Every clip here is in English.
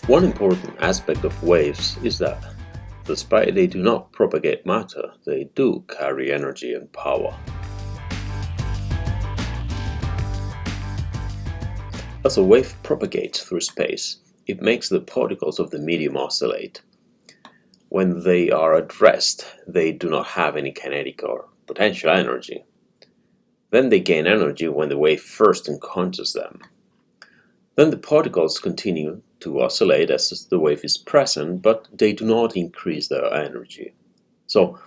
One important aspect of waves is that, despite they do not propagate matter, they do carry energy and power. As a wave propagates through space, it makes the particles of the medium oscillate. When they are at rest, they do not have any kinetic or potential energy. Then they gain energy when the wave first encounters them. Then the particles continue to oscillate as the wave is present, but they do not increase their energy. So,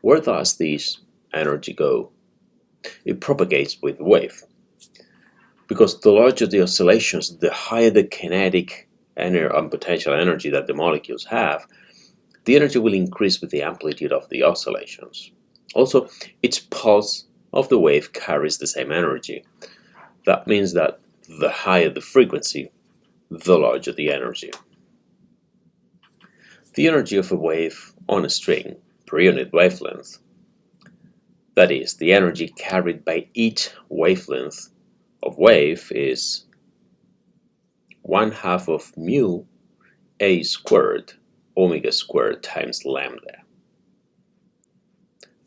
where does this energy go? It propagates with the wave. Because the larger the oscillations, the higher the kinetic and potential energy that the molecules have, the energy will increase with the amplitude of the oscillations. Also, each pulse of the wave carries the same energy. That means that the higher the frequency, the larger the energy. The energy of a wave on a string per unit wavelength, that is, the energy carried by each wavelength of wave, is 1/2 of mu a squared omega squared times lambda.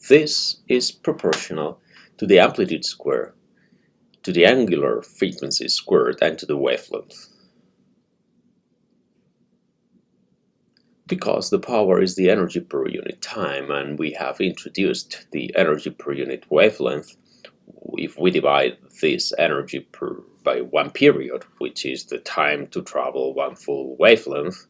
This is proportional to the amplitude square, to the angular frequency squared, and to the wavelength. Because the power is the energy per unit time, and we have introduced the energy per unit wavelength, if we divide this energy by one period, which is the time to travel one full wavelength,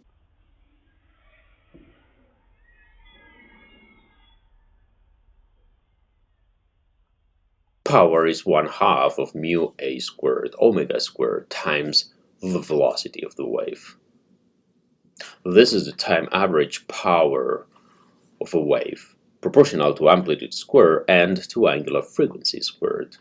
power is 1/2 of mu a squared omega squared times the velocity of the wave. This is the time average power of a wave, proportional to amplitude squared and to angular frequency squared.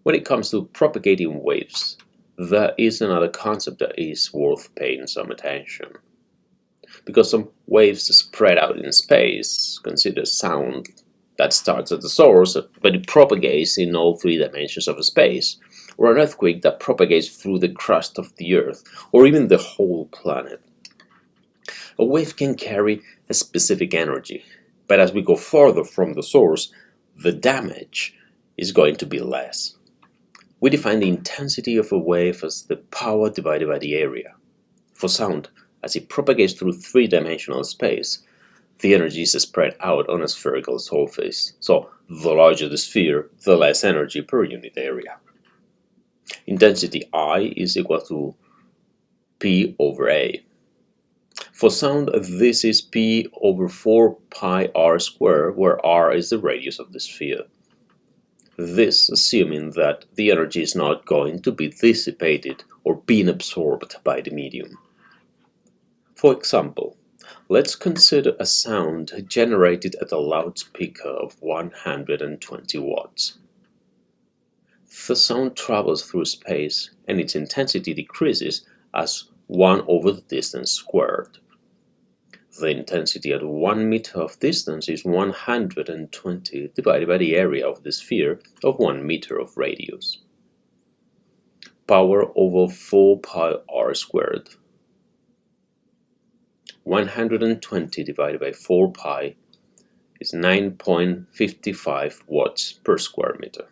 When it comes to propagating waves, there is another concept that is worth paying some attention. Because some waves spread out in space, consider sound that starts at the source, but it propagates in all three dimensions of space, or an earthquake that propagates through the crust of the Earth, or even the whole planet. A wave can carry a specific energy, but as we go farther from the source, the damage is going to be less. We define the intensity of a wave as the power divided by the area. For sound, as it propagates through three-dimensional space, the energy is spread out on a spherical surface, so the larger the sphere, the less energy per unit area. Intensity I is equal to P over A. For sound, this is P over 4 pi r squared, where r is the radius of the sphere. This assuming that the energy is not going to be dissipated or being absorbed by the medium. For example, let's consider a sound generated at a loudspeaker of 120 watts. The sound travels through space and its intensity decreases as 1 over the distance squared. The intensity at 1 meter of distance is 120 divided by the area of the sphere of 1 meter of radius. Power over 4 pi r squared. 120 divided by 4 pi is 9.55 watts per square meter.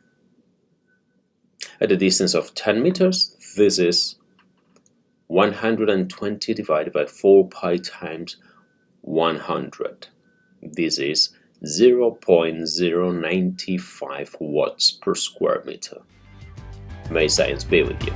At a distance of 10 meters, this is 120 divided by 4 pi times 100. This is 0.095 watts per square meter. May science be with you.